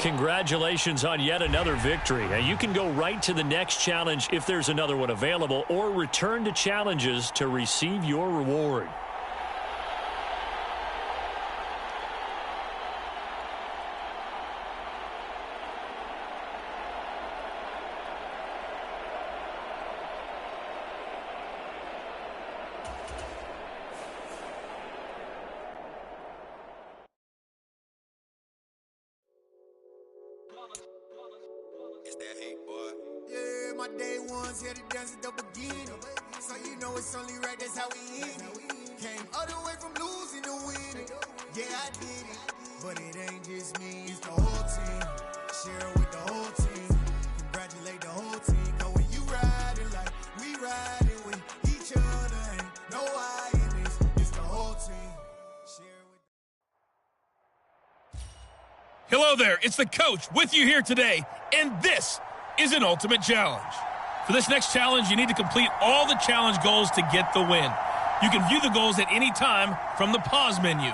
Congratulations on yet another victory. Now, you can go right to the next challenge if there's another one available, or return to challenges to receive your reward. It's that hate, boy. Yeah, my day ones here to dance at the beginning. So you know it's only right, that's how we end it. Came all the way from losing to winning. Yeah, I did it. But it ain't just me, it's the whole team. Share with the whole team. Congratulate the whole team. Cause when you riding like we riding with each other, ain't no I in this. It's the whole team. Share with Hello there, it's the coach with you here today, and this is an ultimate challenge. For this next challenge, you need to complete all the challenge goals to get the win. You can view the goals at any time from the pause menu.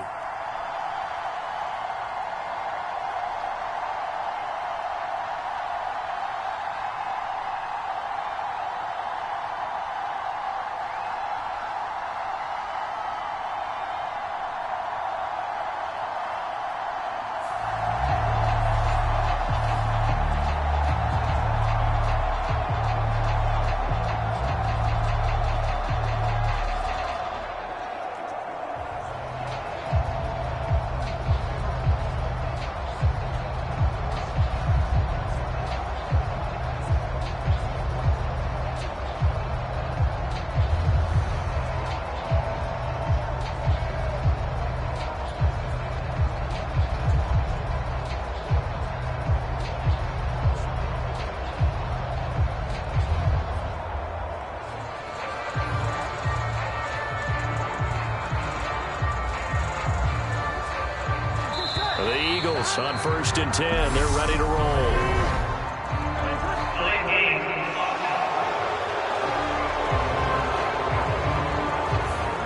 The Eagles on 1st and 10. They're ready to roll.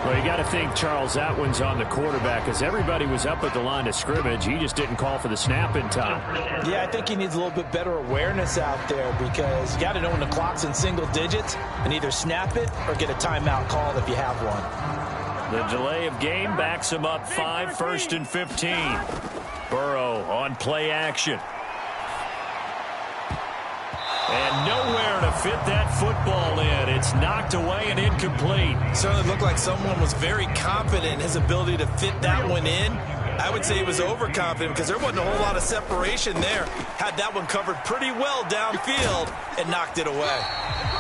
Well, you got to think Charles Atwin's on the quarterback, as everybody was up at the line of scrimmage. He just didn't call for the snap in time. Yeah, I think he needs a little bit better awareness out there, because you got to know when the clock's in single digits and either snap it or get a timeout called if you have one. The delay of game backs him up 5, 1st and 15. Burrow on play action. And nowhere to fit that football in. It's knocked away and incomplete. Certainly looked like someone was very confident in his ability to fit that one in. I would say he was overconfident, because there wasn't a whole lot of separation there. Had that one covered pretty well downfield and knocked it away.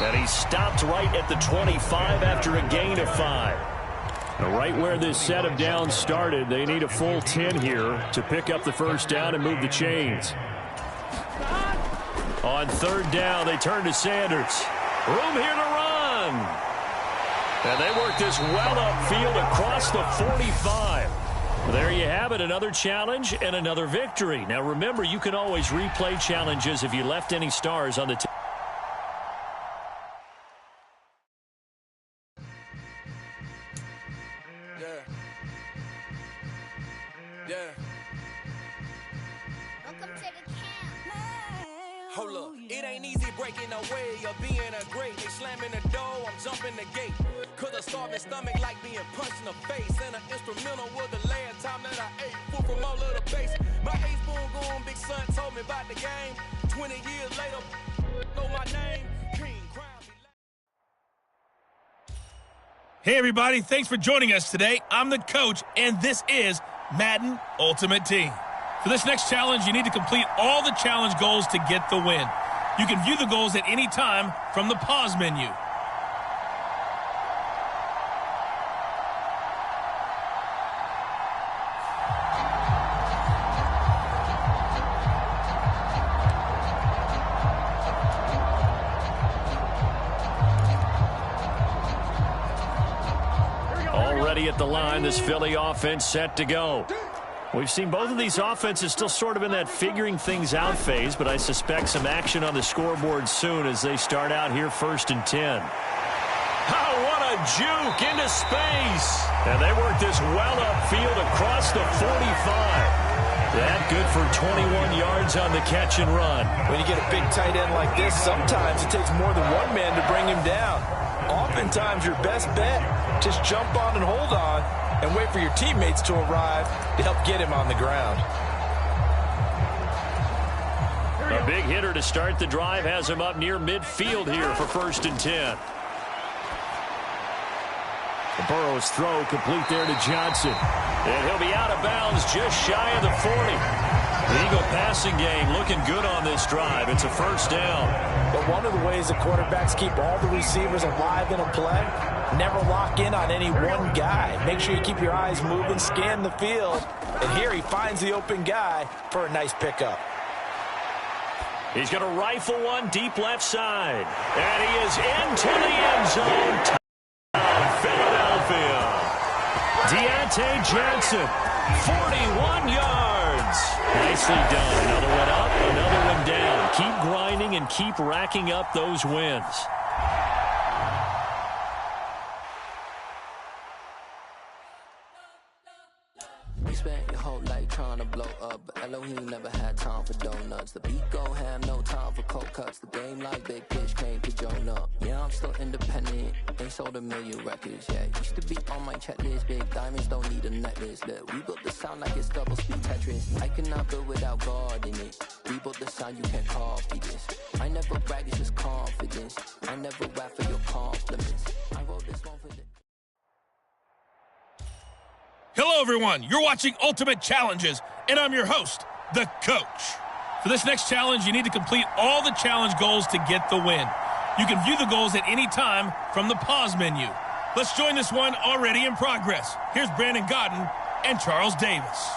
And he stopped right at the 25 after a gain of 5. Right where this set of downs started, they need a full 10 here to pick up the first down and move the chains. On 3rd down, they turn to Sanders. Room here to run. And they work this well upfield across the 45. There you have it, another challenge and another victory. Now remember, you can always replay challenges if you left any stars on the team. Hold up, it ain't easy breaking away or being a great. They slamming the door, I'm jumping the gate. Cause a starving stomach like being punched in the face. And an instrumental was the last time that I ate food from all of the base. My A-spoon going big son told me about the game. 20 years later, know my name. King Crown. Hey everybody, thanks for joining us today. I'm the coach, and this is Madden Ultimate Team. For this next challenge, you need to complete all the challenge goals to get the win. You can view the goals at any time from the pause menu. Already at the line, this Philly offense set to go. We've seen both of these offenses still sort of in that figuring things out phase, but I suspect some action on the scoreboard soon as they start out here 1st and 10. Oh, what a juke into space. And they work this well upfield across the 45. That good for 21 yards on the catch and run. When you get a big tight end like this, sometimes it takes more than one man to bring him down. Oftentimes, your best bet, just jump on and hold on and wait for your teammates to arrive to help get him on the ground. A big hitter to start the drive has him up near midfield here for 1st and 10. Burrow's throw complete there to Johnson. And he'll be out of bounds just shy of the 40. The Eagle passing game looking good on this drive. It's a 1st down. But one of the ways that quarterbacks keep all the receivers alive in a play, never lock in on any one guy. Make sure you keep your eyes moving, scan the field. And here he finds the open guy for a nice pickup. He's going to rifle one deep left side. And he is into the end zone. Philadelphia. Deontay Johnson, 41 yards. Nicely done. Another one up, another one down. Keep grinding and keep racking up those wins. You spent your whole life trying to blow up, but Elohim never had time for donuts. The beat gon' have no time for cold cuts. The game like big pitch came to Jonah. Yeah, I'm still independent. Ain't sold a million records yet. Used to be on my checklist. Big diamonds don't need a necklace. Look, we built the sound like it's double speed Tetris. I cannot build without God in it. We built the sound, you can't copy this. I never brag, it's just confidence. I never rap for your compliments. I wrote this one for the... Hello, everyone. You're watching Ultimate Challenges, and I'm your host, The Coach. For this next challenge, you need to complete all the challenge goals to get the win. You can view the goals at any time from the pause menu. Let's join this one already in progress. Here's Brandon Godden and Charles Davis.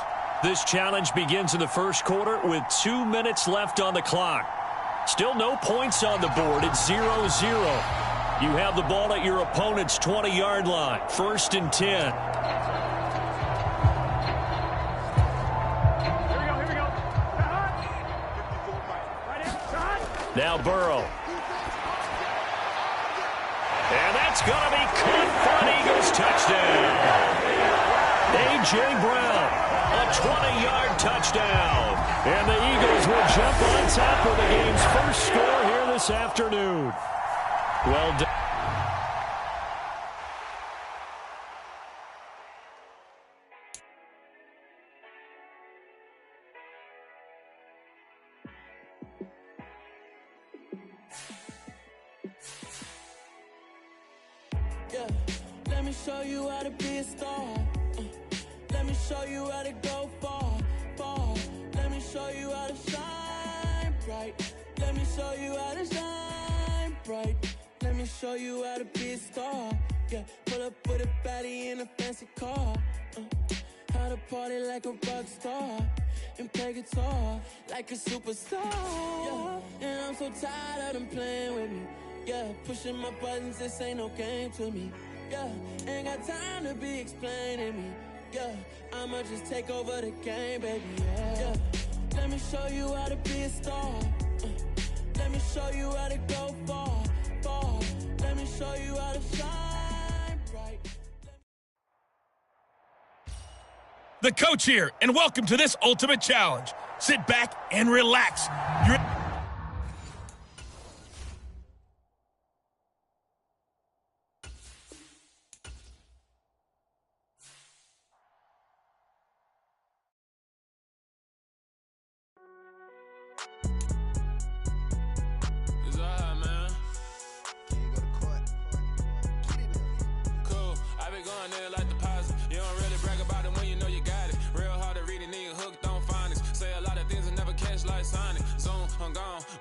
This challenge begins in the 1st quarter with 2 minutes left on the clock. Still no points on the board. It's 0-0. You have the ball at your opponent's 20-yard line. 1st and 10. Now Burrow. And that's going to be caught for an Eagles touchdown. A.J. Brown, a 20-yard touchdown. And the Eagles will jump on top of the game's first score here this afternoon. Well done. Yeah, let me show you how to be a star. Let me show you how to go far, far. Let me show you how to shine bright. Let me show you how to shine bright. Let me show you how to be a star. Yeah, pull up with a baddie in a fancy car. How to party like a rock star and play guitar like a superstar. Yeah, and I'm so tired of them playing with me. Yeah, pushing my buttons, this ain't no game to me. Yeah, ain't got time to be explaining me. Yeah, I'ma just take over the game, baby. Yeah, let me show you how to be a star. Let me show you how to go far, far. Let me show you how to shine bright. The Coach here, and welcome to this Ultimate Challenge. Sit back and relax.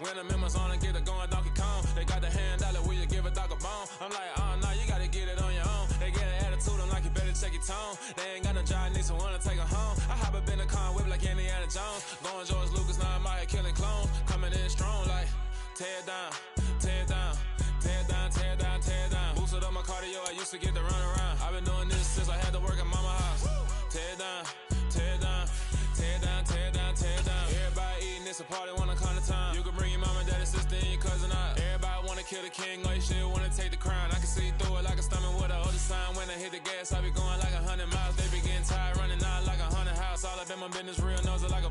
When I'm in my zone and get it going Donkey Kong. They got the hand dollar, will you give a dog a bone? I'm like, oh no, you gotta get it on your own. They get an attitude, I'm like, you better check your tone. They ain't got no job, need someone to take her home. I hop up in the car, whip like Indiana Jones. Going George Lucas, now I'm out here killing clones. Coming in strong like, tear down, tear down, tear down, tear down, tear down. Boosted up my cardio, I used to get to run around. I've been doing this since I had to work at mama house. Tear down, tear down, tear down, tear down, tear down. Everybody eating, it's a party, wanna come to time. You can bring your mama, daddy, sister, and your cousin out. Everybody wanna kill the king, or you still wanna take the crown. I can see through it like a stomach with a other sign. When I hit the gas, I be going like 100 miles. They be getting tired, running out like a 100 house. All up in my business, real nose like a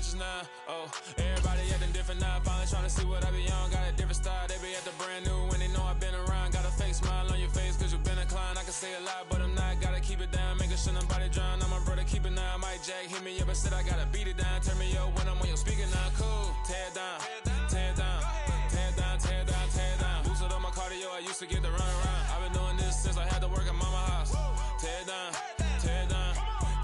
bitches now. Oh, everybody acting different now. Finally trying to see what I be on. Got a different style, they be at the brand new when they know I've been around. Got a fake smile on your face cause you been inclined. I can say a lot, but I'm not. Gotta keep it down, making sure nobody drown. I'm my brother, keep it now. Mike Jack hit me up and said I gotta beat it down. Turn me up when I'm on your speaker now. Cool, tear it down, tear it down, tear it down, tear it down, tear it down. Boosted up my cardio, I used to get to run around. I've been doing this since I had to work at mama house. Tear it down, tear it down,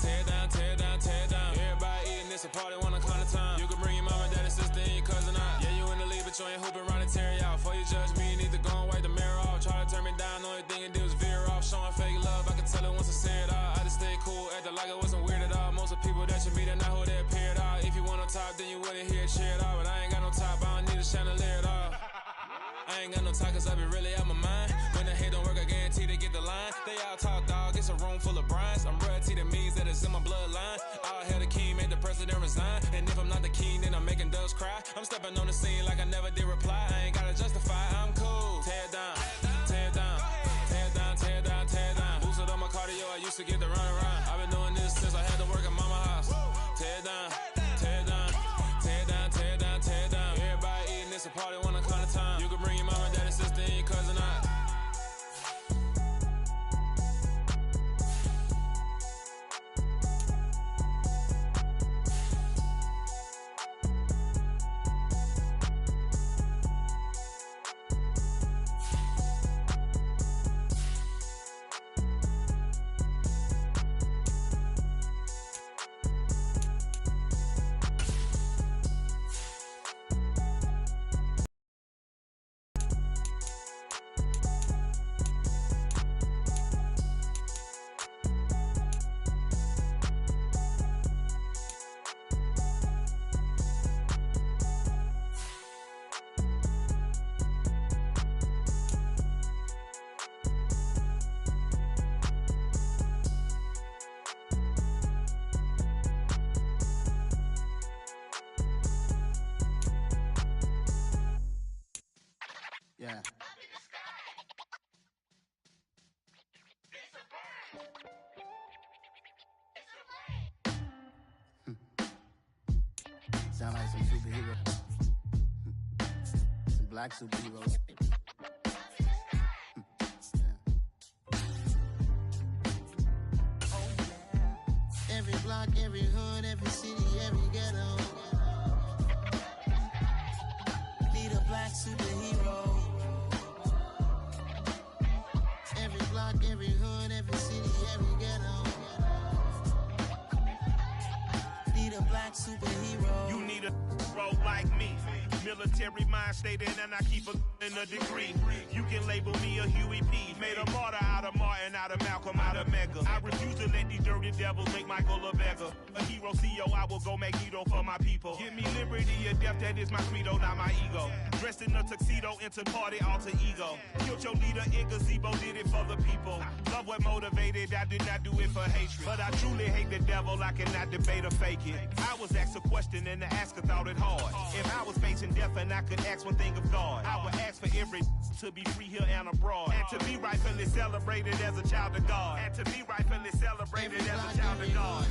tear it down, tear it down, tear it down. Everybody eating this a party, one o'clock of time. You can bring your mama, daddy, sister, and your cousin out. Yeah, you in the lead, but you ain't hooping around and tear out. Before you judge me, you need to go and wipe the mirror off. Try to turn me down, the only thing you did was veer off. Showing fake love, I can tell it once I say it all. I just stay cool, acting like it wasn't weird at all. Most of the people that you meet are not who they appear at all. If you want on top, then you wouldn't hear it cheer at all. But I ain't got no top, I don't need a chandelier at all. I ain't got no talk cause I be really out my mind. When the hate don't work, I guarantee they get the line. They all talk dog, it's a room full of brinds. I'm royalty, that means that it's in my bloodline. All hell the king, made the president resign. And if I'm not the king, then I'm making doves cry. I'm stepping on the scene like I never did reply. I ain't gotta justify, I'm cool. Tear it down, tear it down, tear it down, tear it down, tear it down. Boosted up my cardio, I used to get to run around. I've been doing this since I had to work at mama house. Tear it down, tear it down, tear it down, tear it down, tear it down. Everybody eating this a party, one o'clock of time. You can bring your mama, daddy, sister, and your cousin out. Yeah. Sound like some superheroes. Some black superheroes. Every block, every hood, every city, every ghetto. Need a black superhero. Every block, every hood, every city, every ghetto. Need a black superhero. You need a bro like me. Military mind stated, and I keep a degree. You can label me a Huey P. Made a martyr out of Martin, out of Malcolm, out of Mega. I refuse to let these dirty devils make Michael a beggar. A hero CEO, I will go Magneto for my people. Give me liberty or death, that is my credo, not my ego. Dressed in a tuxedo, into party, alter ego. Killed your leader in gazebo, did it for the people. Love what motivated, I did not do it for hatred. But I truly hate the devil, I cannot debate or fake it. I was asked a question and the asker thought it hard. If I was facing death and I could ask one thing of God, I would ask for every to be free here and abroad. And to be rightfully celebrated as a child of God. And to be rightfully celebrated as a child of God.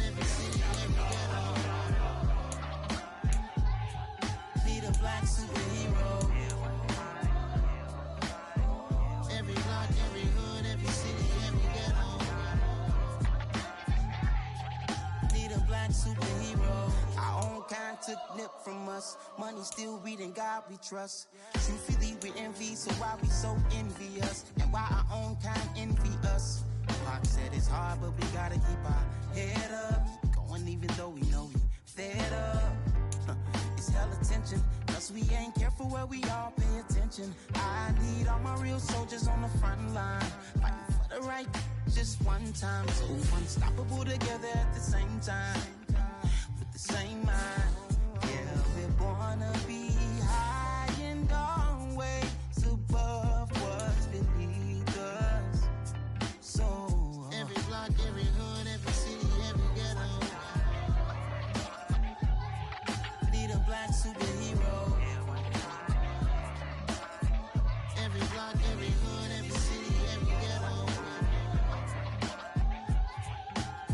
Need a black superhero. Every block, every hood, every city, every ghetto. Need a black superhero. Our own kind took nip from us. Money still reading God we trust. Truthfully we envy, so why we so envious? And why our own kind envy us? Pac said it's hard, but we gotta keep our head up. Going even though we know we fed up. It's hella tension, plus we ain't careful where we all pay attention. I need all my real soldiers on the front line, fighting for the right just one time. So unstoppable together at the same time, with the same mind. Yeah, we're born to be high and always above what's beneath us. So every block, every hood, every city, every ghetto. Need a black superhero. Every block, every hood, every city, every ghetto.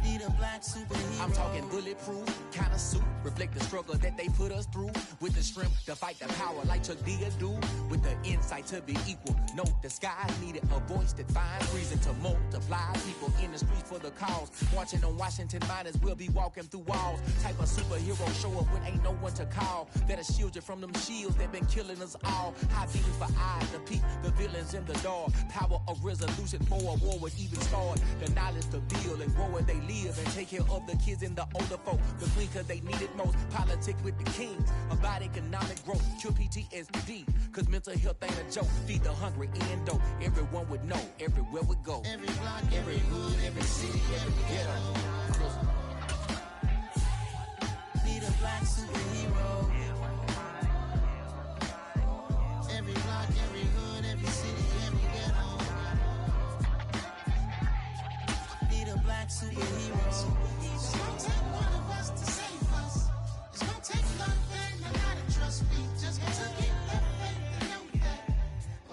Need a black superhero. I'm talking bulletproof, kind of super reflect the struggle that they put us through. With the strength to fight the power like Chuck D do. With the insight to be equal. Note the skies needed a voice that finds reason to multiply. People in the streets for the cause. Watching on Washington miners will be walking through walls. Type of superhero show up when ain't no one to call. That'll shield you from them shields that been killing us all. High beams for eyes to peep the villains in the dark. Power of resolution for a war would even start. The knowledge to build and grow where they live and take care of the kids and the older folk. The clean cause they need it most. Politics with the kings. About economic growth. Cure PTSD. Cause mental health ain't a joke. Feed the hungry and dope. Everyone would know. Everywhere we go. Every block, every hood, every city, every ghetto. Need a black superhero. Every block, every hood, every city, every ghetto. Need a black superhero. It's gonna take one of us to save us. It's gonna take love and a lot of trust. We just got to get that faith and know that.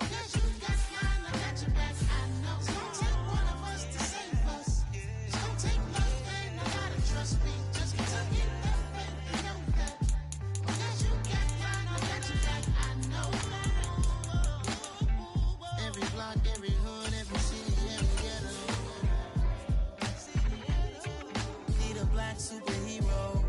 Because you got mine, I got your back, I know. It's gonna take one of us to save us. It's gonna take love and a lot of trust. We just got to get that faith and know that. Because you got mine, I got your back, I know. Every block, every hood, every city, every ghetto. Need a black superhero.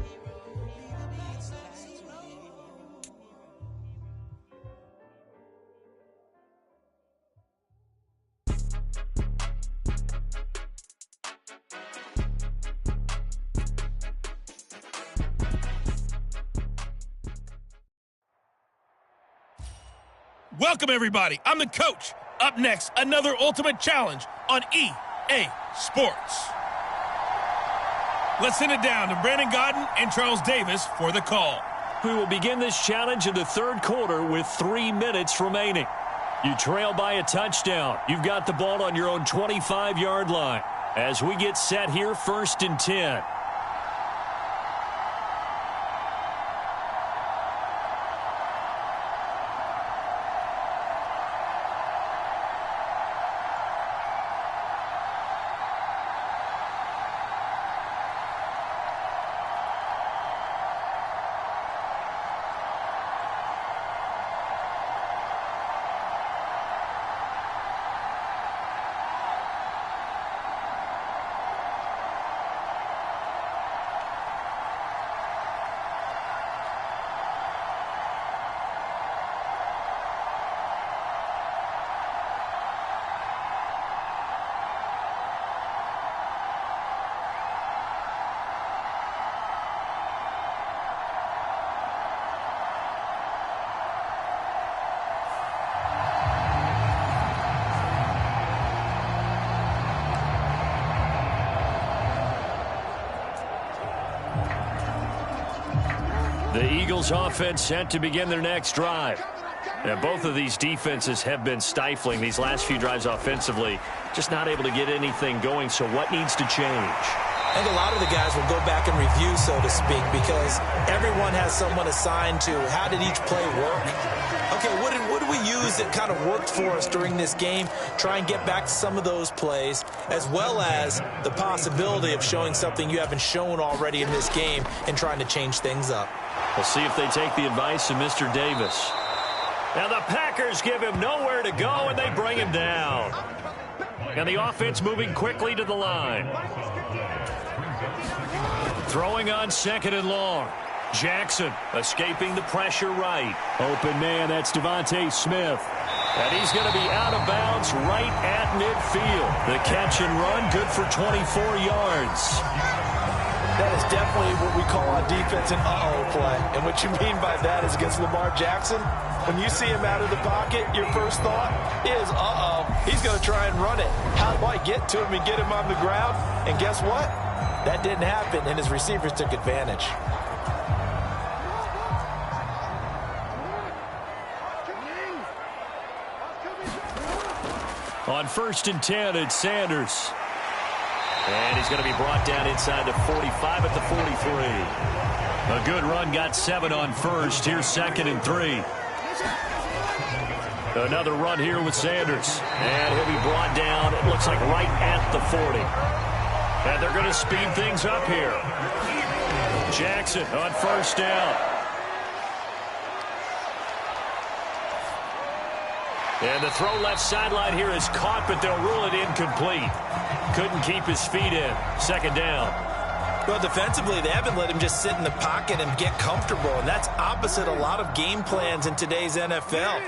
Welcome, everybody. I'm the coach. Up next, another ultimate challenge on EA Sports. Let's send it down to Brandon Godden and Charles Davis for the call. We will begin this challenge in the third quarter with 3 minutes remaining. You trail by a touchdown. You've got the ball on your own 25-yard line. As we get set here, 1st and 10. The Eagles offense set to begin their next drive. Now, both of these defenses have been stifling these last few drives offensively. Just not able to get anything going, so what needs to change? I think a lot of the guys will go back and review, so to speak, because everyone has someone assigned to how did each play work. Okay, what did we use that kind of worked for us during this game? Try and get back to some of those plays, as well as the possibility of showing something you haven't shown already in this game and trying to change things up. We'll see if they take the advice of Mr. Davis. Now the Packers give him nowhere to go, and they bring him down. And the offense moving quickly to the line. Throwing on 2nd and long. Jackson escaping the pressure right. Open man, that's Devontae Smith. And he's going to be out of bounds right at midfield. The catch and run, good for 24 yards. That is definitely what we call on defense an uh-oh play. And what you mean by that is against Lamar Jackson, when you see him out of the pocket, your first thought is, uh-oh, he's going to try and run it. How do I get to him and get him on the ground? And guess what? That didn't happen, and his receivers took advantage. On 1st and 10, it's Sanders. And he's going to be brought down inside the 45 at the 43. A good run, got 7 on 1st. Here's 2nd and 3. Another run here with Sanders. And he'll be brought down, it looks like right at the 40. And they're going to speed things up here. Jackson on first down. And the throw left sideline here is caught, but they'll rule it incomplete. Couldn't keep his feet in. Second down. Well, defensively, they haven't let him just sit in the pocket and get comfortable, and that's opposite a lot of game plans in today's NFL.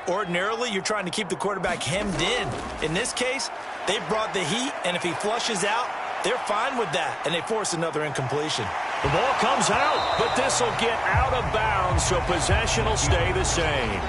Ordinarily, you're trying to keep the quarterback hemmed in. In this case, they brought the heat, and if he flushes out, they're fine with that, and they force another incompletion. The ball comes out, but this will get out of bounds, so possession will stay the same.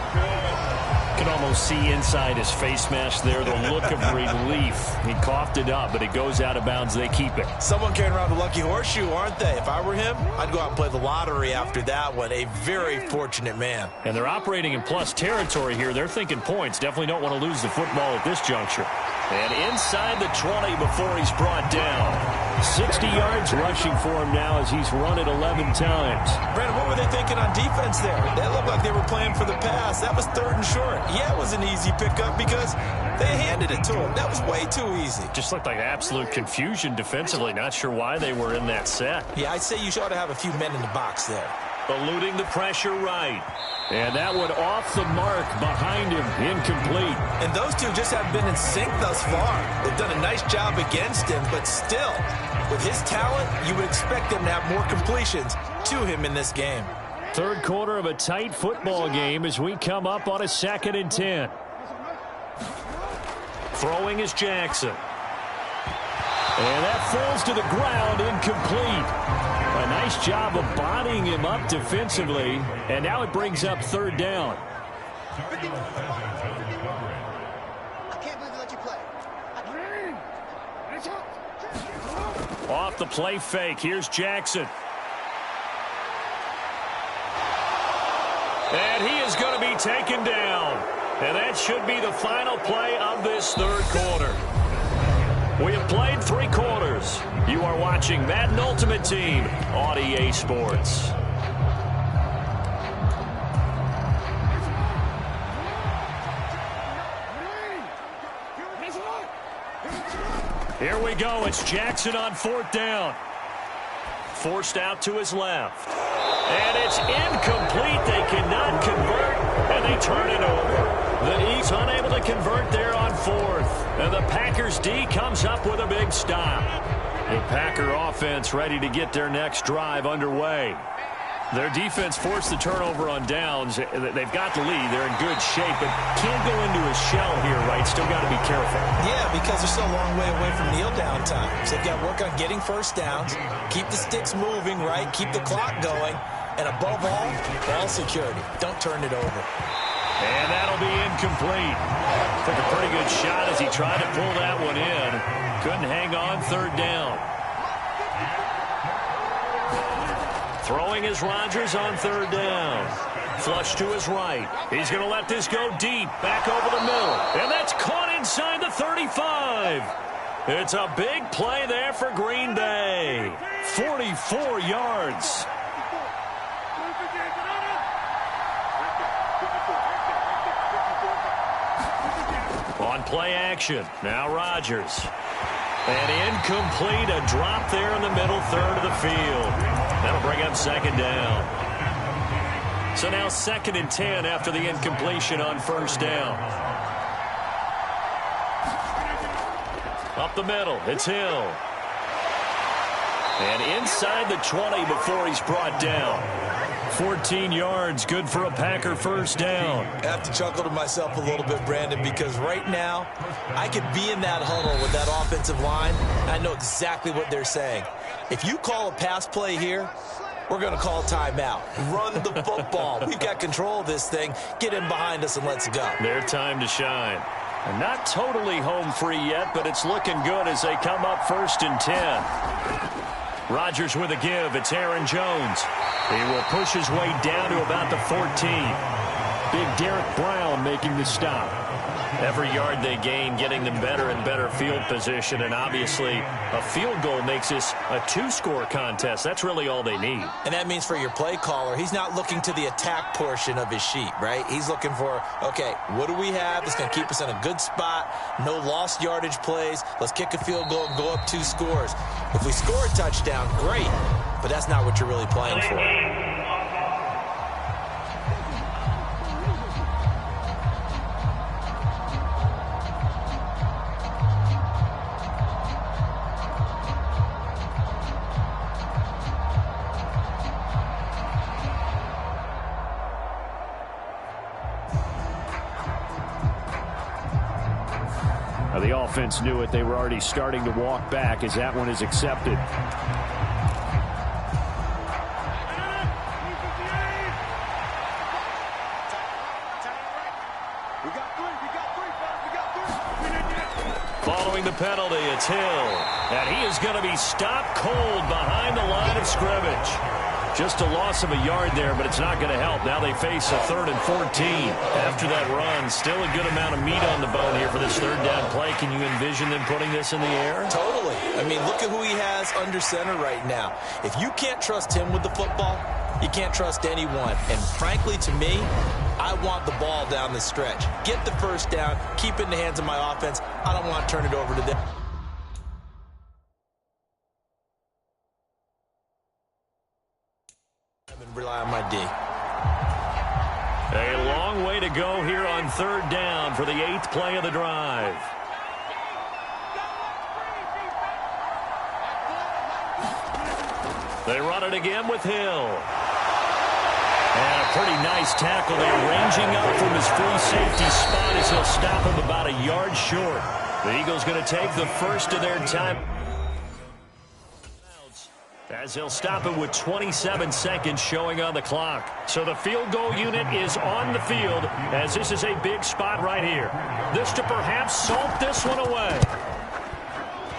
You can almost see inside his face mask there the look of relief. He coughed it up, but it goes out of bounds. They keep it. Someone carrying around the lucky horseshoe, aren't they? If I were him, I'd go out and play the lottery after that one. A very fortunate man. And they're operating in plus territory here. They're thinking points. Definitely don't want to lose the football at this juncture. And inside the 20 before he's brought down. 60 yards rushing for him now as he's run it 11 times. Brandon, what were they thinking on defense there? That looked like they were playing for the pass. That was 3rd and short. Yeah, it was an easy pickup because they handed it to him. That was way too easy. Just looked like absolute confusion defensively. Not sure why they were in that set. Yeah, I'd say you ought to have a few men in the box there. Eluding the pressure right. And that one off the mark behind him. Incomplete. And those two just haven't been in sync thus far. They've done a nice job against him, but still, with his talent, you would expect them to have more completions to him in this game. Third quarter of a tight football game as we come up on a 2nd and 10. Throwing is Jackson. And that falls to the ground, incomplete. A nice job of bodying him up defensively, and now it brings up 3rd down. I can't believe they let you play. Off the play fake, here's Jackson. And he is going to be taken down. And that should be the final play of this 3rd quarter. We have played 3 quarters. You are watching Madden Ultimate Team on EA Sports. Here we go. It's Jackson on 4th down. Forced out to his left. And it's incomplete. They cannot convert, and they turn it over. The East unable to convert there on 4th. And the Packers D comes up with a big stop. The Packer offense ready to get their next drive underway. Their defense forced the turnover on downs. They've got the lead. They're in good shape, but can't go into a shell here, right? Still got to be careful. Yeah, because they're still a long way away from kneel down times. They've got to work on getting first downs, keep the sticks moving, right? Keep the clock going, and above all, ball security. Don't turn it over. And that'll be incomplete. Took a pretty good shot as he tried to pull that one in. Couldn't hang on 3rd down. Throwing is Rodgers on 3rd down. Flush to his right. He's going to let this go deep. Back over the middle. And that's caught inside the 35. It's a big play there for Green Bay. 44 yards. On play action. Now Rodgers. And incomplete. A drop there in the middle 3rd of the field. That'll bring up 2nd down. So now 2nd and 10 after the incompletion on 1st down. Up the middle. It's Hill. And inside the 20 before he's brought down. 14 yards, good for a Packer 1st down. I have to chuckle to myself a little bit, Brandon, because right now I could be in that huddle with that offensive line. I know exactly what they're saying. If you call a pass play here, we're going to call timeout. Run the football. We've got control of this thing. Get in behind us and let's go. Their time to shine. And not totally home free yet, but it's looking good as they come up 1st and 10. Rodgers with a give. It's Aaron Jones. He will push his way down to about the 14. Big Derek Brown making the stop. Every yard they gain, getting them better and better field position. And obviously, a field goal makes this a 2-score contest. That's really all they need. And that means for your play caller, he's not looking to the attack portion of his sheet, right? He's looking for, okay, what do we have that's going to keep us in a good spot? No lost yardage plays. Let's kick a field goal and go up 2 scores. If we score a touchdown, great. but that's not what you're really playing for. The offense knew it. They were already starting to walk back as that one is accepted. Following the penalty, it's Hill. And he is going to be stopped cold behind the line of scrimmage. Just a loss of a yard there, but it's not going to help. Now they face a 3rd and 14. After that run, still a good amount of meat on the bone here for this 3rd down play. Can you envision them putting this in the air? Totally. I mean, look at who he has under center right now. If you can't trust him with the football, you can't trust anyone. And frankly, to me, I want the ball down the stretch. Get the first down, keep it in the hands of my offense. I don't want to turn it over to them. Rely on my D. A long way to go here on 3rd down for the 8th play of the drive. They run it again with Hill. And a pretty nice tackle there, ranging up from his free safety spot as he'll stop him about a yard short. The Eagles going to take the first of their time. As he'll stop it with 27 seconds showing on the clock. So the field goal unit is on the field as this is a big spot right here. This to perhaps salt this one away.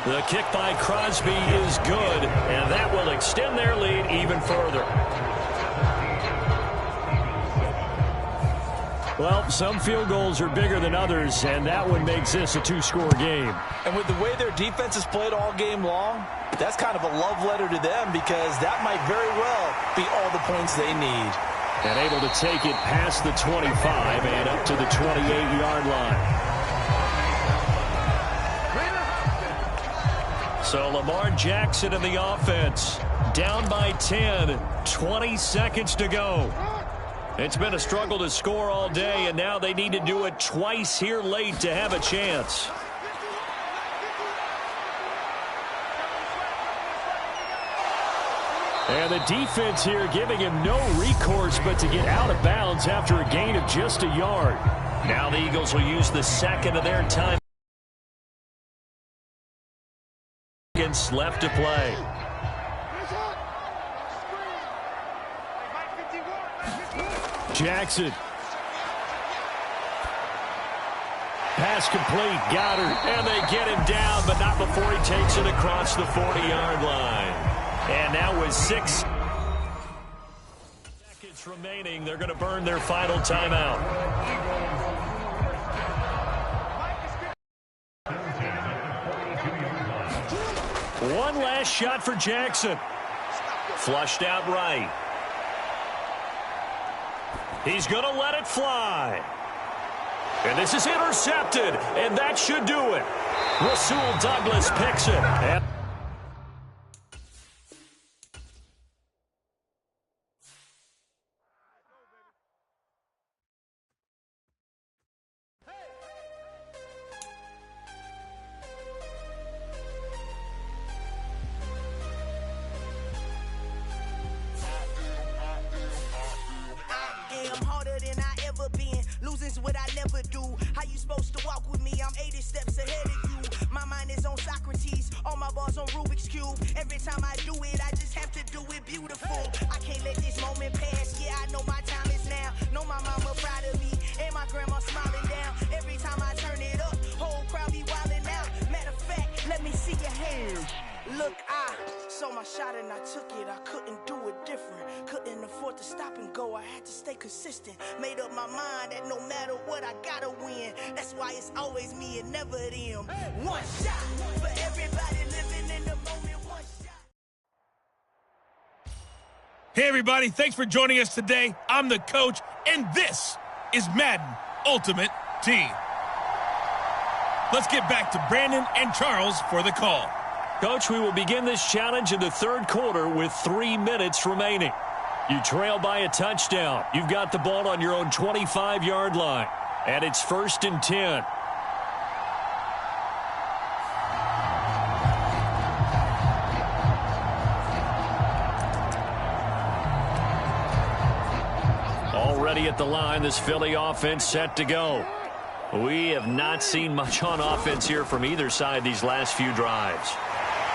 The kick by Crosby is good, and that will extend their lead even further. Well, some field goals are bigger than others, and that one makes this a 2-score game. And with the way their defense has played all game long, that's kind of a love letter to them because that might very well be all the points they need. And able to take it past the 25 and up to the 28-yard line. So Lamar Jackson in the offense, down by 10, 20 seconds to go. It's been a struggle to score all day, and now they need to do it twice here late to have a chance. And the defense here giving him no recourse but to get out of bounds after a gain of just a yard. Now the Eagles will use the second of their time. Left to play. Jackson. Pass complete. Goddard. And they get him down, but not before he takes it across the 40-yard line. And now with 6 seconds remaining, they're going to burn their final timeout. One last shot for Jackson. Flushed out right. He's going to let it fly. And this is intercepted, and that should do it. Rasul Douglas picks it. And what I never do. How you supposed to walk with me? I'm 80 steps ahead of you. My mind is on Socrates, all my bars on Rubik's Cube. Every time I do it, I just have to do it beautiful. I can't let this moment pass. Yeah, I know my time is now. Know my mama proud of me, and my grandma smiling down. Every time I turn it up, whole crowd be wilding out. Matter of fact, let me see your hands. Look, I saw my shot and I took it. I couldn't do it different. Couldn't afford to stop and go. I had to stay consistent. Made up my mind that no matter what, I gotta win. That's why it's always me and never them. One shot for everybody living in the moment. One shot. Hey, everybody. Thanks for joining us today. I'm the coach, and this is Madden Ultimate Team. Let's get back to Brandon and Charles for the call. Coach, we will begin this challenge in the third quarter with 3 minutes remaining. You trail by a touchdown. You've got the ball on your own 25-yard line. And it's 1st and 10. Already at the line, this Philly offense set to go. We have not seen much on offense here from either side these last few drives.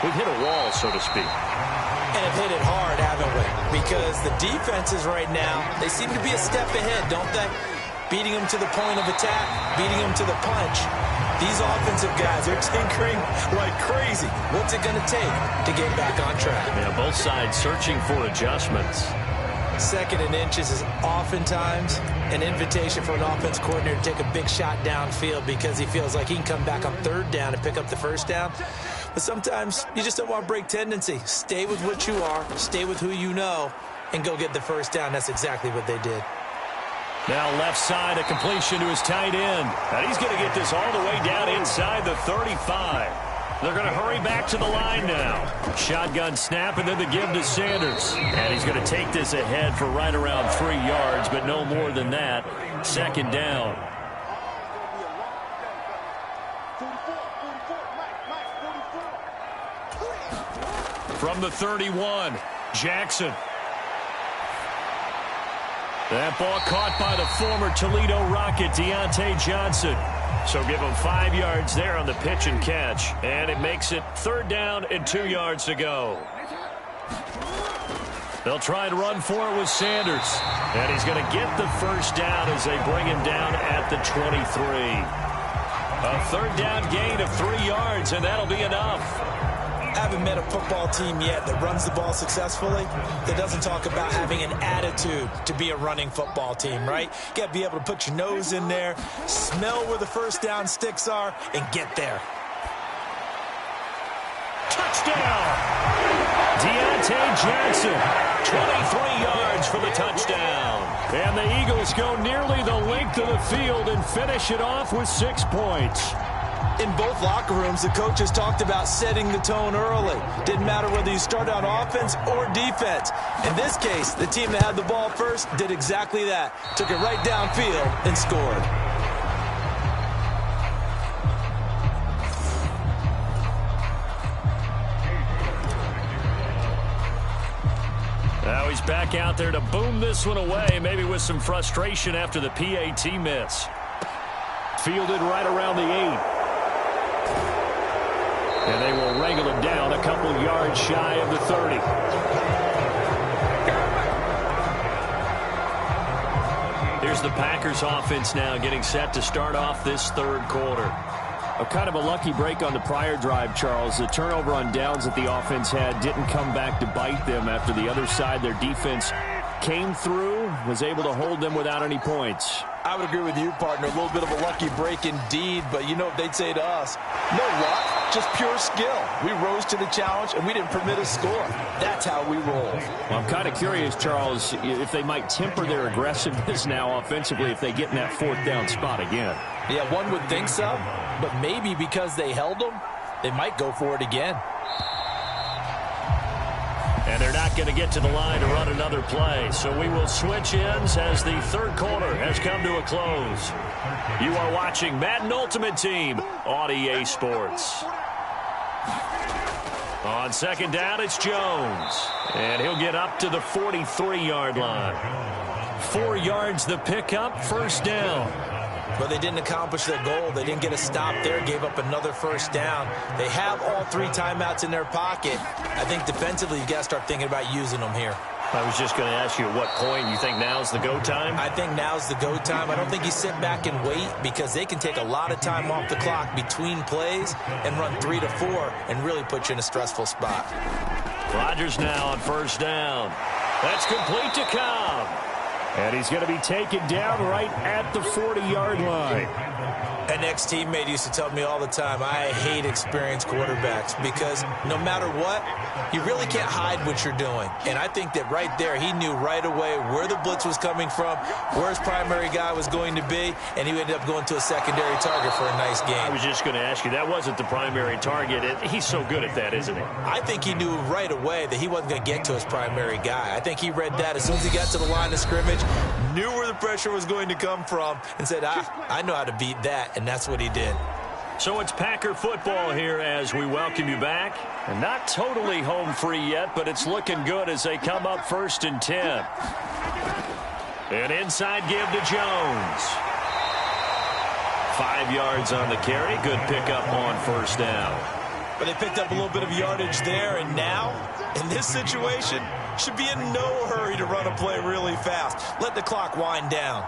We've hit a wall, so to speak. And have hit it hard, haven't we? Because the defenses right now, they seem to be a step ahead, don't they? Beating them to the point of attack, beating them to the punch. These offensive guys are tinkering like crazy. What's it going to take to get back on track? Yeah, both sides searching for adjustments. 2nd and inches is oftentimes an invitation for an offense coordinator to take a big shot downfield because he feels like he can come back on 3rd down and pick up the 1st down. But sometimes you just don't want to break tendency. Stay with what you are, stay with who you know, and go get the 1st down. That's exactly what they did. Now left side, a completion to his tight end. And he's going to get this all the way down inside the 35. They're going to hurry back to the line now. Shotgun snap and then the give to Sanders. And he's going to take this ahead for right around 3 yards, but no more than that. 2nd down. From the 31, Jackson. That ball caught by the former Toledo Rocket, Deontay Johnson. So give him 5 yards there on the pitch and catch. And it makes it 3rd down and 2 yards to go. They'll try to run for it with Sanders. And he's going to get the 1st down as they bring him down at the 23. A 3rd down gain of 3 yards, and that'll be enough. I haven't met a football team yet that runs the ball successfully that doesn't talk about having an attitude to be a running football team, right? You got to be able to put your nose in there, smell where the 1st down sticks are, and get there. Touchdown! Deontay Johnson, 23 yards for the touchdown. And the Eagles go nearly the length of the field and finish it off with 6 points. In both locker rooms, the coaches talked about setting the tone early. Didn't matter whether you start on offense or defense. In this case, the team that had the ball first did exactly that. Took it right downfield and scored. Now he's back out there to boom this one away, maybe with some frustration after the PAT miss. Fielded right around the 8. And they will wrangle him down a couple yards shy of the 30. Here's the Packers offense now getting set to start off this 3rd quarter. A kind of a lucky break on the prior drive, Charles. The turnover on downs that the offense had didn't come back to bite them after the other side. Their defense came through, was able to hold them without any points. I would agree with you, partner. A little bit of a lucky break indeed, but you know what they'd say to us? No luck, just pure skill. We rose to the challenge, and we didn't permit a score. That's how we roll. Well, I'm kind of curious, Charles, if they might temper their aggressiveness now offensively if they get in that 4th down spot again. Yeah, one would think so, but maybe because they held them, they might go for it again. And they're not going to get to the line to run another play. So we will switch ends as the 3rd quarter has come to a close. You are watching Madden Ultimate Team on EA Sports. On 2nd down, it's Jones. And he'll get up to the 43-yard line. 4 yards the pickup, 1st down. But they didn't accomplish their goal. They didn't get a stop there, gave up another 1st down. They have all 3 timeouts in their pocket. I think defensively, you've got to start thinking about using them here. I was just going to ask you at what point you think now's the go time? I think now's the go time. I don't think you sit back and wait because they can take a lot of time off the clock between plays and run 3 to 4 and really put you in a stressful spot. Rodgers now on 1st down. That's complete to Cobb. And he's going to be taken down right at the 40-yard line. An ex-teammate used to tell me all the time, I hate experienced quarterbacks because no matter what, you really can't hide what you're doing. And I think that right there, he knew right away where the blitz was coming from, where his primary guy was going to be, and he ended up going to a secondary target for a nice game. I was just going to ask you, that wasn't the primary target. He's so good at that, isn't he? I think he knew right away that he wasn't going to get to his primary guy. I think he read that as soon as he got to the line of scrimmage, knew where the pressure was going to come from, and said, I know how to beat that. And that's what he did. So it's Packer football here as we welcome you back. And not totally home free yet, but it's looking good as they come up 1st and 10. An inside give to Jones. 5 yards on the carry. Good pickup on 1st down. But they picked up a little bit of yardage there, and now, in this situation, should be in no hurry to run a play really fast. Let the clock wind down.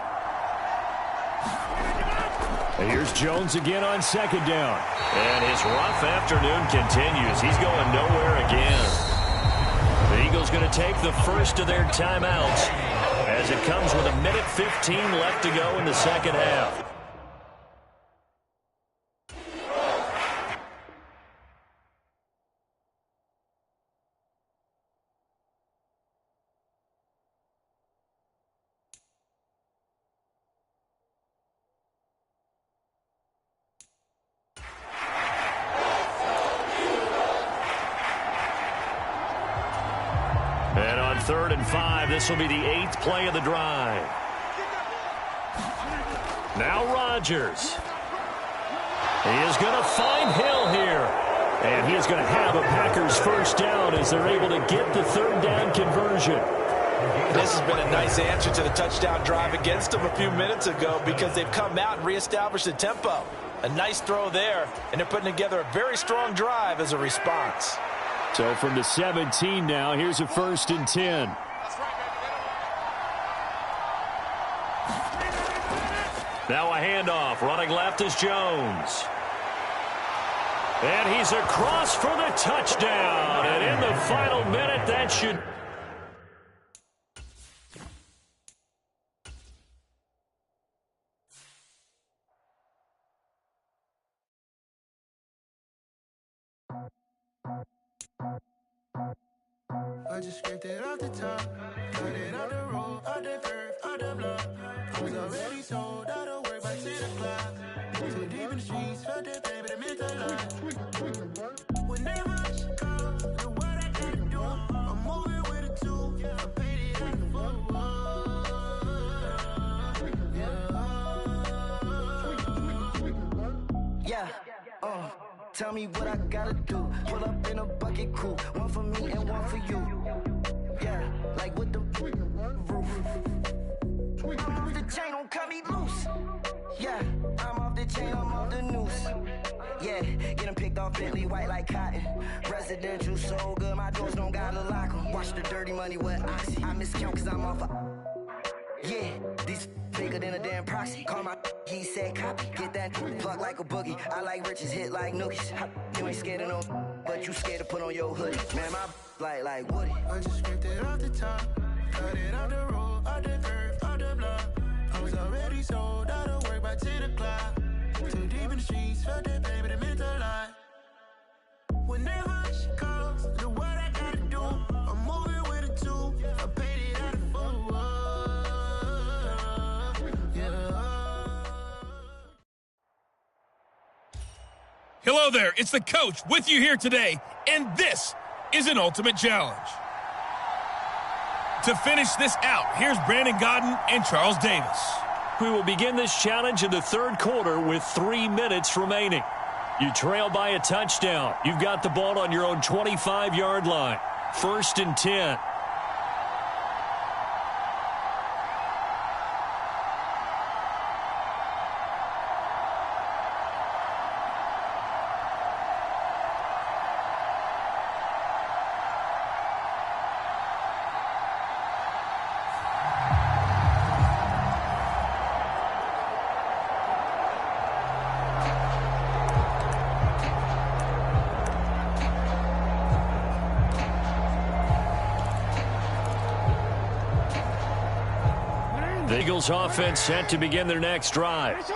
Here's Jones again on 2nd down. And his rough afternoon continues. He's going nowhere again. The Eagles going to take the first of their timeouts as it comes with 1:15 left to go in the second half. And on 3rd and 5, this will be the 8th play of the drive. Now Rodgers. He is going to find Hill here. And he is going to have a Packers first down as they're able to get the 3rd down conversion. This has been a nice answer to the touchdown drive against them a few minutes ago because they've come out and reestablished the tempo. A nice throw there, and they're putting together a very strong drive as a response. So from the 17 now, here's a 1st and 10. Now a handoff. Running left is Jones. And he's across for the touchdown. And in the final minute, that should... I just scraped it off the top, cut it on the road, on the curve, on the block. I was already sold, I don't work by 10 o'clock. Too deep in the streets, felt that pain, but it meant a lot. Whenever she calls, look what I gotta do. I'm moving with a two, I paid it at the tell me what I gotta do. Pull up in a bucket crew, one for me and one for you. Yeah, like with the roof. I'm off the chain, don't cut me loose. Yeah, I'm off the chain, I'm off the noose. Yeah, getting picked off Bentley white like cotton. Residential so good, my doors don't gotta lock them. Watch the dirty money with Oxy. I miscount cause I'm off a... Yeah, these bigger than a damn proxy. Call my he said copy. Get that plug like a boogie. I like riches, hit like nookies. You ain't scared of no, but you scared to put on your hoodie. Man, my like Woody. I just scraped it off the top, cut it on the road, on the curve, on the block. I was already sold, I don't work by 10 o'clock. Too deep in the streets, felt that baby, it meant a lot. Whenever she calls, look what I gotta do. I'm moving with a two, I paid it out of four. Hello there, it's the coach with you here today, and this is an ultimate challenge. To finish this out, here's Brandon Godden and Charles Davis. We will begin this challenge in the third quarter with 3 minutes remaining. You trail by a touchdown. You've got the ball on your own 25-yard line. 1st and 10. The Eagles offense set to begin their next drive.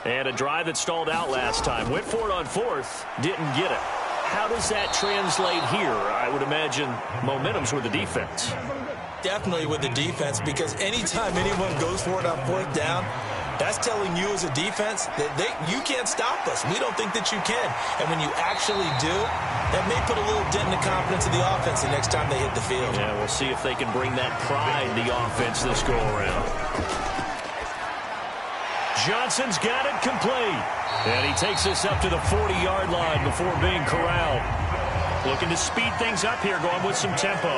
And a drive that stalled out last time. Went for it on fourth, didn't get it. How does that translate here? I would imagine momentum's with the defense. Definitely with the defense, because anytime anyone goes for it on fourth down, that's telling you as a defense that you can't stop us. We don't think that you can. And when you actually do, that may put a little dent in the confidence of the offense the next time they hit the field. Yeah, we'll see if they can bring that pride in the offense this go-around. Johnson's got it complete. And he takes us up to the 40-yard line before being corralled. Looking to speed things up here, going with some tempo.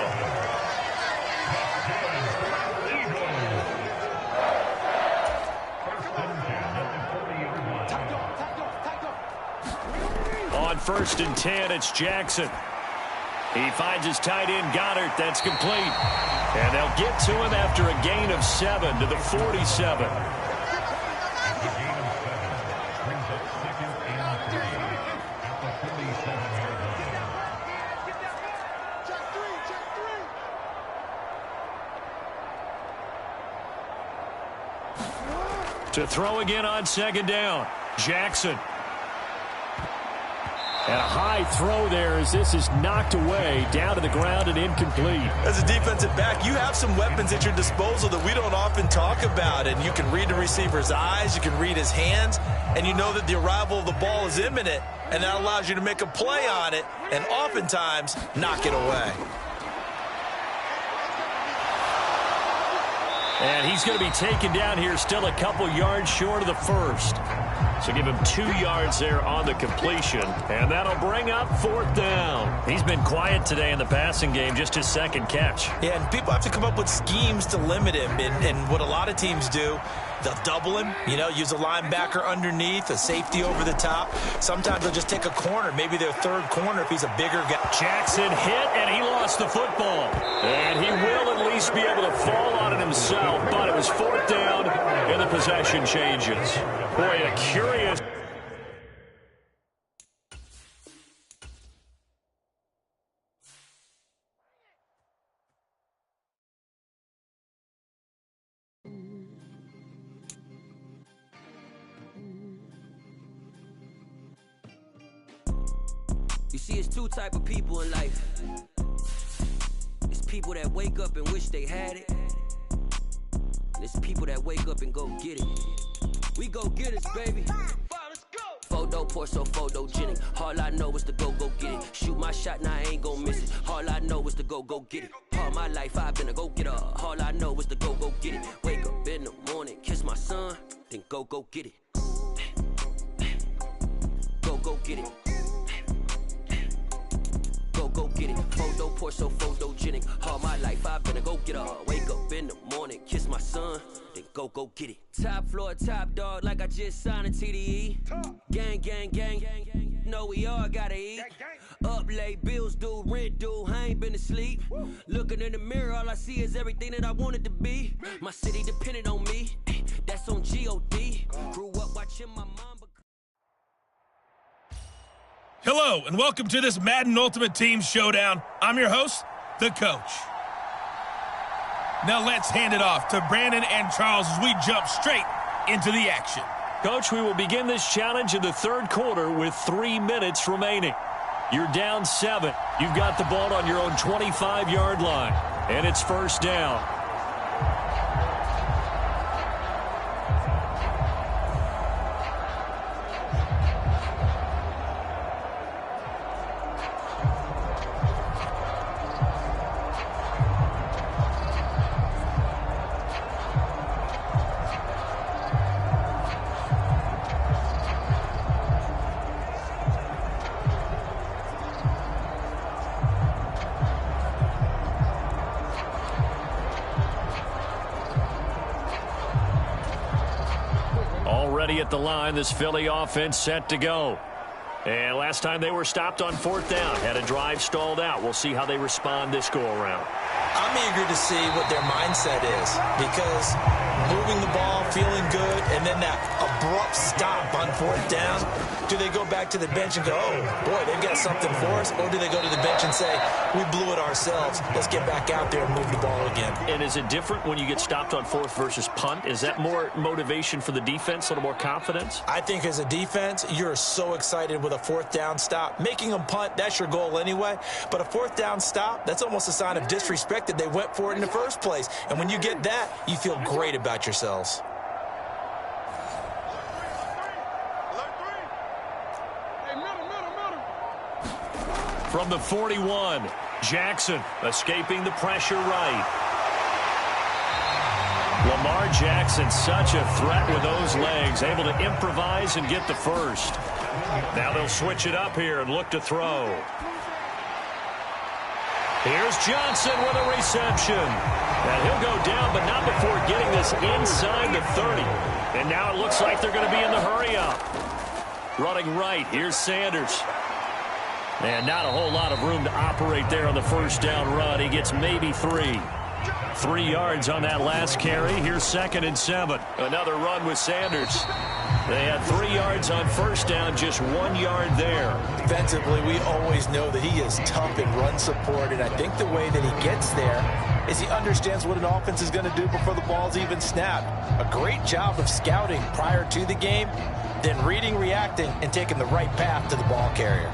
On 1st and 10, it's Jackson. He finds his tight end, Goddard. That's complete. And they'll get to him after a gain of 7 to the 47. To throw again on 2nd down, Jackson. And a high throw there as this is knocked away, down to the ground and incomplete. As a defensive back, you have some weapons at your disposal that we don't often talk about. And you can read the receiver's eyes, you can read his hands, and you know that the arrival of the ball is imminent, and that allows you to make a play on it and oftentimes knock it away. And he's going to be taken down here, still a couple yards short of the first. So give him 2 yards there on the completion. And that'll bring up 4th down. He's been quiet today in the passing game, just his 2nd catch. Yeah, and people have to come up with schemes to limit him. And what a lot of teams do, they'll double him, use a linebacker underneath, a safety over the top. Sometimes they'll just take a corner, maybe their 3rd corner if he's a bigger guy. Jackson hit, and he lost the football. And he will at least be able to fall on it himself, but it was 4th down, and the possession changes. Boy, a curious... You see, it's 2 type of people in life. It's people that wake up and wish they had it. And it's people that wake up and go get it. We go get it, baby. Photo poor, so photogenic. All I know is to go get it. Shoot my shot, now I ain't gon' miss it. All I know is to go get it. All my life I've been a go-getter. All I know is to go get it. Wake up in the morning, kiss my son, then go get it. Go get it. Go get it. Photo poor, so photogenic. All my life I've been a go-getter. Wake up in the morning, kiss my son, then go get it. Top floor, top dog, like I just signed a TDE. Gang. Know we all gotta eat. Up late, bills due, rent due, I ain't been asleep. Looking in the mirror, all I see is everything that I wanted to be. My city depended on me, that's on G.O.D. Grew up watching my mom. Hello, and welcome to this Madden Ultimate Team Showdown. I'm your host, the Coach. Now let's hand it off to Brandon and Charles as we jump straight into the action. Coach, we will begin this challenge in the 3rd quarter with 3 minutes remaining. You're down 7. You've got the ball on your own 25-yard line, and it's 1st down. Already at the line, this Philly offense set to go. And last time they were stopped on 4th down, had a drive stalled out. We'll see how they respond this go-around. I'm eager to see what their mindset is, because moving the ball, feeling good, and then that abrupt stop on 4th down? Do they go back to the bench and go, oh, boy, they've got something for us? Or do they go to the bench and say, we blew it ourselves. Let's get back out there and move the ball again. And is it different when you get stopped on 4th versus punt? Is that more motivation for the defense, a little more confidence? I think as a defense, you're so excited with a 4th down stop. Making them punt, that's your goal anyway. But a 4th down stop, that's almost a sign of disrespect that they went for it in the first place. And when you get that, you feel great about yourselves. From the 41, Jackson escaping the pressure right. Lamar Jackson, such a threat with those legs, able to improvise and get the first. Now they'll switch it up here and look to throw. Here's Johnson with a reception. And he'll go down, but not before getting this inside the 30. And now it looks like they're going to be in the hurry-up. Running right, here's Sanders. And not a whole lot of room to operate there on the first down run. He gets maybe 3. 3 yards on that last carry. Here's 2nd and 7. Another run with Sanders. They had 3 yards on first down, just 1 yard there. Defensively, we always know that he is tough in run support, and I think the way that he gets there is he understands what an offense is going to do before the ball's even snapped. A great job of scouting prior to the game, then reading, reacting, and taking the right path to the ball carrier.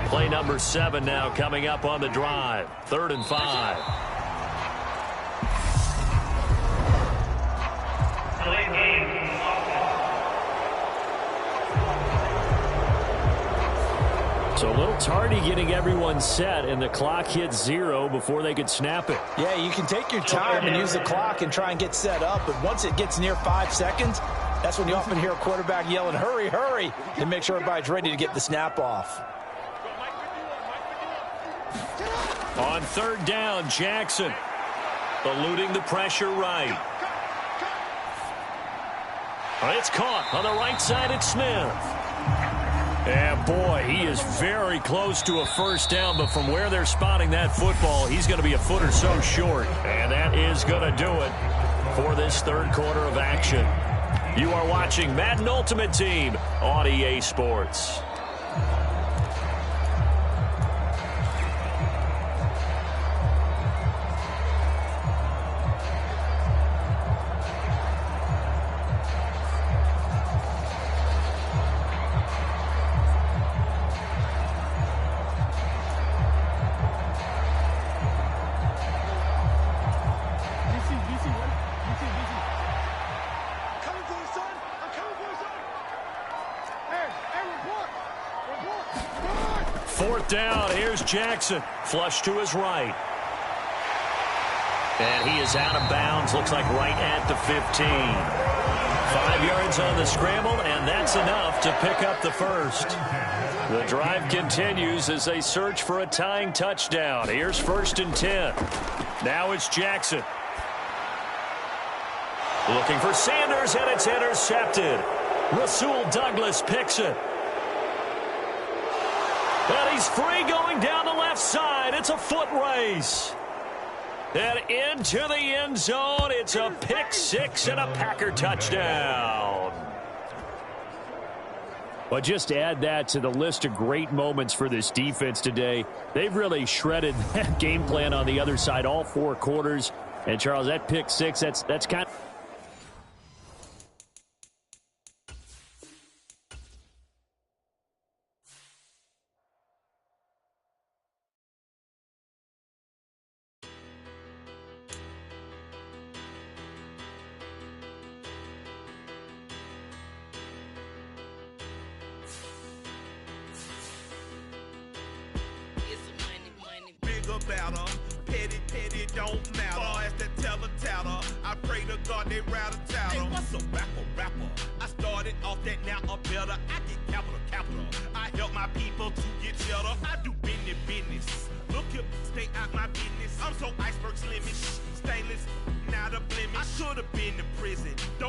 Play number 7 now coming up on the drive. 3rd and 5. So a little tardy getting everyone set, and the clock hits 0 before they could snap it. Yeah, you can take your time and use the clock and try and get set up, but once it gets near 5 seconds, that's when you often hear a quarterback yelling, hurry, hurry, and make sure everybody's ready to get the snap off. On 3rd down, Jackson eluding the pressure right. It's caught on the right side. It's Smith. And boy, he is very close to a first down, but from where they're spotting that football, he's going to be a foot or so short. And that is going to do it for this 3rd quarter of action. You are watching Madden Ultimate Team on EA Sports. Down, here's Jackson, flush to his right. And he is out of bounds, looks like right at the 15. 5 yards on the scramble, and that's enough to pick up the first. The drive continues as they search for a tying touchdown. Here's 1st and 10. Now it's Jackson. Looking for Sanders, and it's intercepted. Rasul Douglas picks it. And he's free going down the left side. It's a foot race. And into the end zone. It's a pick 6 and a Packer touchdown. But just add that to the list of great moments for this defense today. They've really shredded that game plan on the other side all 4 quarters. And, Charles, that pick 6, that's kind of... Better. Petty don't matter. Far as the teller, I pray to God they rattle tattle. Hey, what's a rapper? I started off that, now I'm better. I get capital. I help my people to get cheddar. I do business. Look here, stay out my business. I'm so iceberg slimish, stainless, not a blemish. I should have been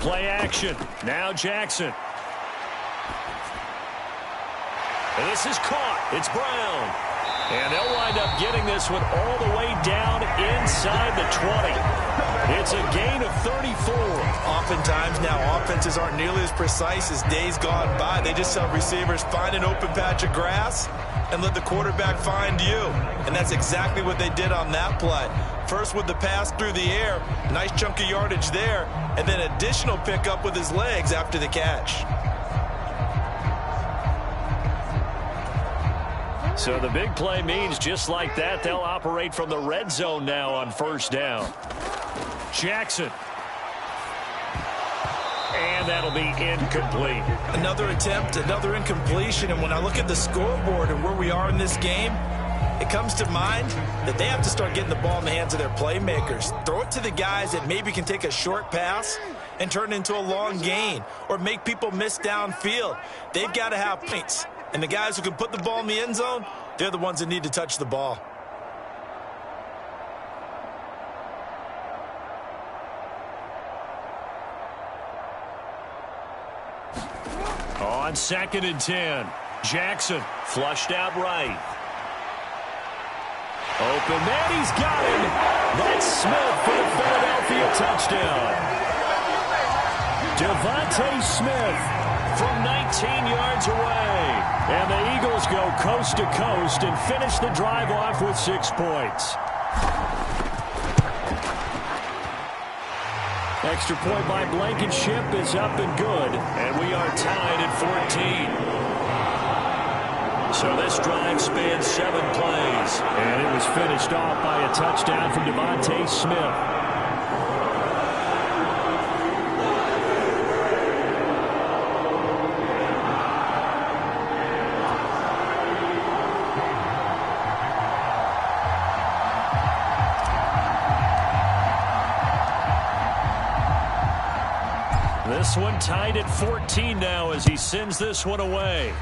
Play action. Now Jackson. And this is caught. It's Brown. And they'll wind up getting this one all the way down inside the 20. It's a gain of 34. Oftentimes now offenses aren't nearly as precise as days gone by. They just tell receivers, find an open patch of grass and let the quarterback find you. And that's exactly what they did on that play. First with the pass through the air, nice chunk of yardage there, and then additional pickup with his legs after the catch. So the big play means just like that, they'll operate from the red zone now on first down. Jackson. And that'll be incomplete. Another attempt, another incompletion, and when I look at the scoreboard and where we are in this game, it comes to mind that they have to start getting the ball in the hands of their playmakers. Throw it to the guys that maybe can take a short pass and turn it into a long gain or make people miss downfield. They've got to have points. And the guys who can put the ball in the end zone, they're the ones that need to touch the ball. On 2nd and 10, Jackson flushed out right. Open man, he's got him. That's Smith for the Philadelphia touchdown. Devontae Smith from 19 yards away. And the Eagles go coast to coast and finish the drive off with 6 points. Extra point by Blankenship is up and good. And we are tied at 14. So this drive spans 7 plays. And it was finished off by a touchdown from Devontae Smith. This one tied at 14 now as he sends this one away.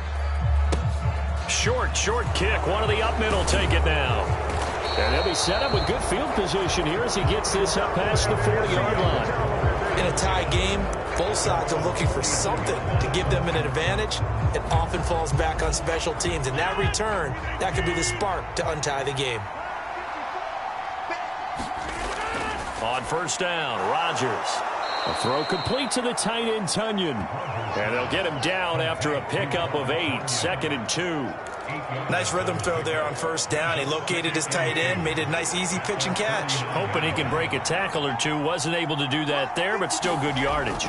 Short kick. One of the up middle take it now. And he'll be set up with good field position here as he gets this up past the 40-yard line. In a tie game, both sides are looking for something to give them an advantage. It often falls back on special teams. And that return, that could be the spark to untie the game. On first down, Rodgers. A throw complete to the tight end, Tunyon. And they'll get him down after a pickup of 8, 2nd and 2. Nice rhythm throw there on first down. He located his tight end, made a nice easy pitch and catch. Hoping he can break a tackle or two. Wasn't able to do that there, but still good yardage.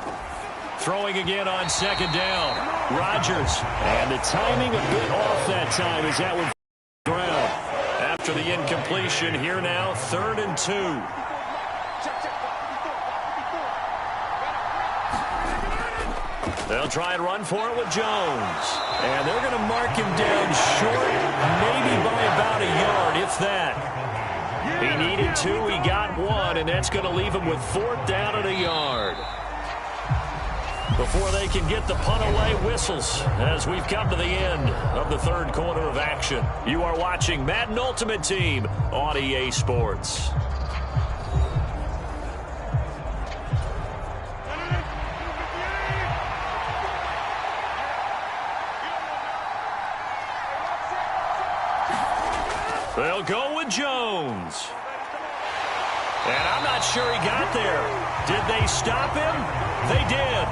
Throwing again on 2nd down. Rodgers. And the timing a bit off that time as that one ground. After the incompletion, here now, 3rd and 2. They'll try and run for it with Jones. And they're going to mark him down short, maybe by about a yard, if that. He needed 2, he got 1, and that's going to leave him with 4th down and a yard. Before they can get the punt away, whistles as we've come to the end of the 3rd quarter of action. You are watching Madden Ultimate Team on EA Sports. They'll go with Jones. And I'm not sure he got there. Did they stop him? They did.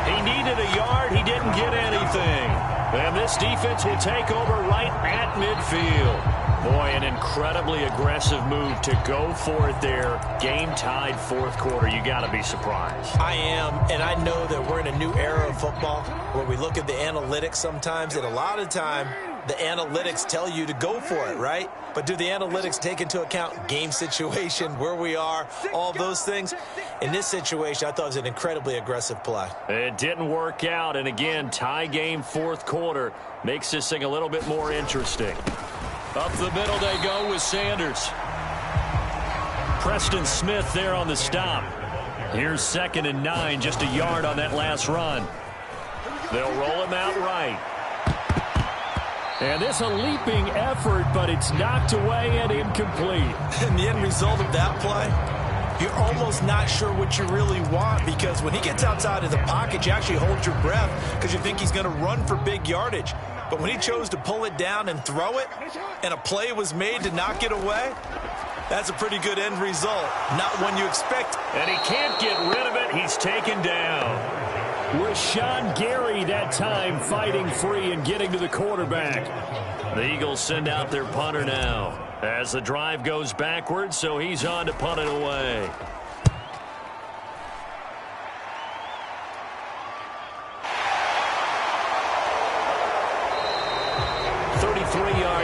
He needed a yard. He didn't get anything. And this defense will take over right at midfield. Boy, an incredibly aggressive move to go for it there. Game tied 4th quarter. You got to be surprised. I am, and I know that we're in a new era of football where we look at the analytics sometimes, and a lot of time the analytics tell you to go for it, right? But do the analytics take into account game situation, where we are, all those things? In this situation, I thought it was an incredibly aggressive play. It didn't work out, and again, tie game 4th quarter makes this thing a little bit more interesting. Up the middle they go with Sanders. Preston Smith there on the stop. Here's 2nd and 9, just a yard on that last run. They'll roll him out right. And this a leaping effort, but it's knocked away and incomplete. And the end result of that play, you're almost not sure what you really want, because when he gets outside of the pocket, you actually hold your breath because you think he's going to run for big yardage. But when he chose to pull it down and throw it, and a play was made to knock it away, that's a pretty good end result. Not one you expect. And he can't get rid of it. He's taken down. Rashawn Gary that time fighting free and getting to the quarterback. The Eagles send out their punter now as the drive goes backwards, so he's on to punt it away.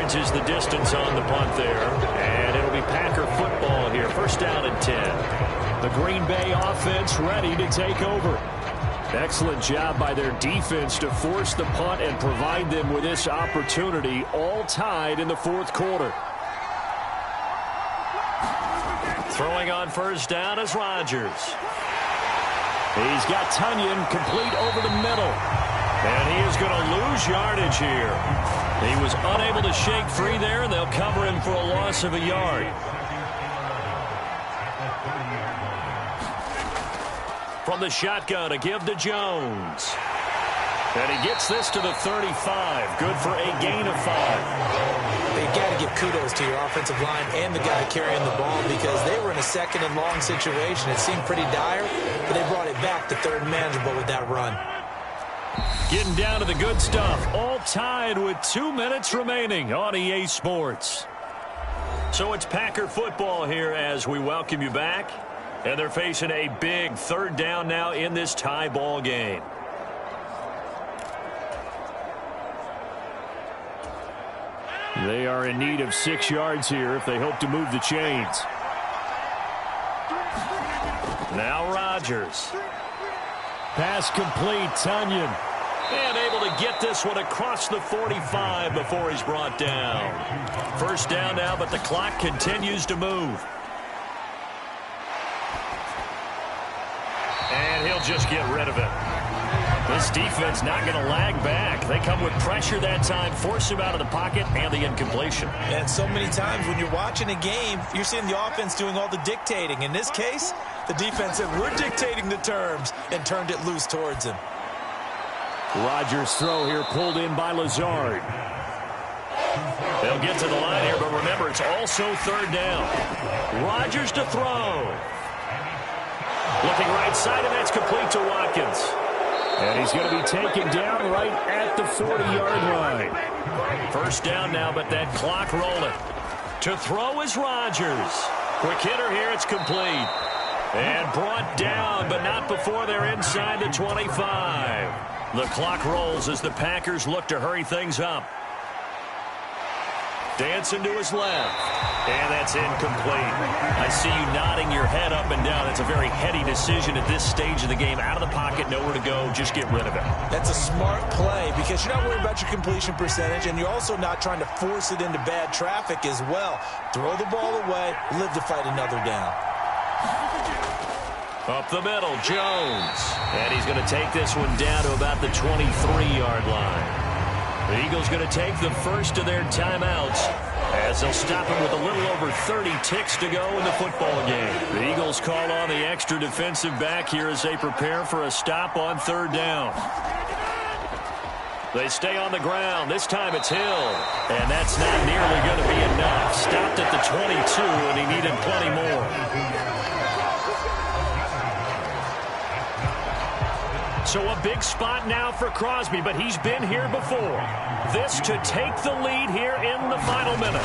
Is the distance on the punt there, and it'll be Packer football here. First down and 10. The Green Bay offense ready to take over. Excellent job by their defense to force the punt and provide them with this opportunity, all tied in the fourth quarter. Throwing on first down is Rodgers. He's got Tunyon complete over the middle, and he is going to lose yardage here. He was unable to shake free there, and they'll cover him for a loss of a yard. From the shotgun, a give to Jones. And he gets this to the 35. Good for a gain of 5. They've got to give kudos to your offensive line and the guy carrying the ball, because they were in a second and long situation. It seemed pretty dire, but they brought it back to third and manageable with that run. Getting down to the good stuff. All tied with 2 minutes remaining on EA Sports. So it's Packer football here as we welcome you back. And they're facing a big third down now in this tie ball game. They are in need of 6 yards here if they hope to move the chains. Now Rodgers. Pass complete, Tunyon. And able to get this one across the 45 before he's brought down. First down now, but the clock continues to move. And he'll just get rid of it. This defense not going to lag back. They come with pressure that time, force him out of the pocket, and the incompletion. And so many times when you're watching a game, you're seeing the offense doing all the dictating. In this case, the defense said, we're dictating the terms, and turned it loose towards him. Rodgers' throw here pulled in by Lazard. They'll get to the line here, but remember, it's also third down. Rodgers to throw. Looking right side, and that's complete to Watkins. And he's going to be taken down right at the 40-yard line. First down now, but that clock rolling. To throw is Rodgers. Quick hitter here, it's complete. And brought down, but not before they're inside the 25. The clock rolls as the Packers look to hurry things up. Dancing to his left. And that's incomplete. I see you nodding your head up and down. It's a very heady decision at this stage of the game. Out of the pocket, nowhere to go. Just get rid of it. That's a smart play because you're not worried about your completion percentage, and you're also not trying to force it into bad traffic as well. Throw the ball away, live to fight another down. Up the middle, Jones. And he's going to take this one down to about the 23-yard line. The Eagles going to take the first of their timeouts as they'll stop him with a little over 30 ticks to go in the football game. The Eagles call on the extra defensive back here as they prepare for a stop on third down. They stay on the ground. This time it's Hill. And that's not nearly going to be enough. Stopped at the 22, and he needed plenty more. So a big spot now for Crosby, but he's been here before. This to take the lead here in the final minute.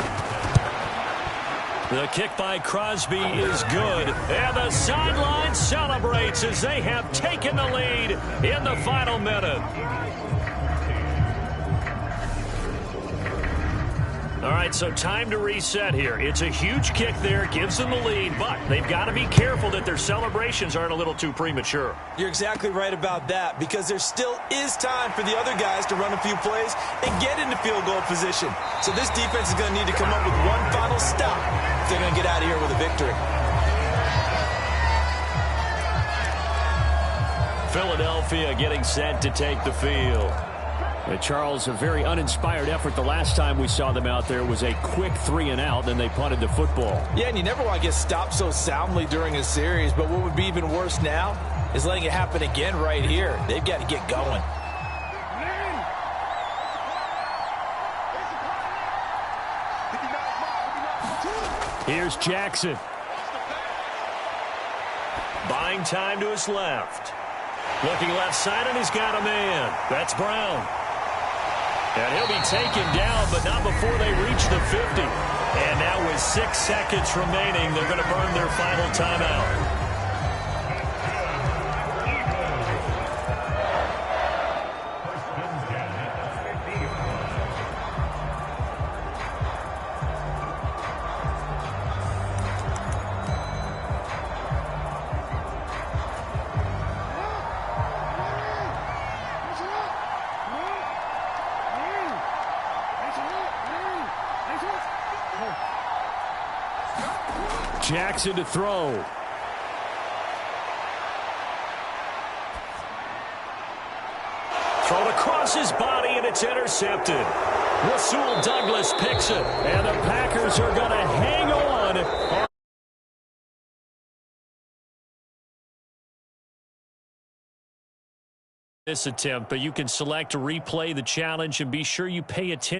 The kick by Crosby is good, and the sideline celebrates as they have taken the lead in the final minute. All right, so time to reset here. It's a huge kick there, gives them the lead, but they've got to be careful that their celebrations aren't a little too premature. You're exactly right about that, because there still is time for the other guys to run a few plays and get into field goal position. So this defense is going to need to come up with one final stop if they're going to get out of here with a victory. Philadelphia getting set to take the field. And Charles, a very uninspired effort. The last time we saw them out there was a quick 3-and-out, then they punted the football. Yeah, and you never want to get stopped so soundly during a series, but what would be even worse now is letting it happen again right here. They've got to get going. Here's Jackson. Buying time to his left. Looking left side, and he's got a man. That's Brown. And he'll be taken down, but not before they reach the 50. And now with 6 seconds remaining, they're going to burn their final timeout. Jackson to throw. Thrown across his body, and it's intercepted. Rasul Douglas picks it, and the Packers are going to hang on. This attempt, but you can select to replay the challenge and be sure you pay attention.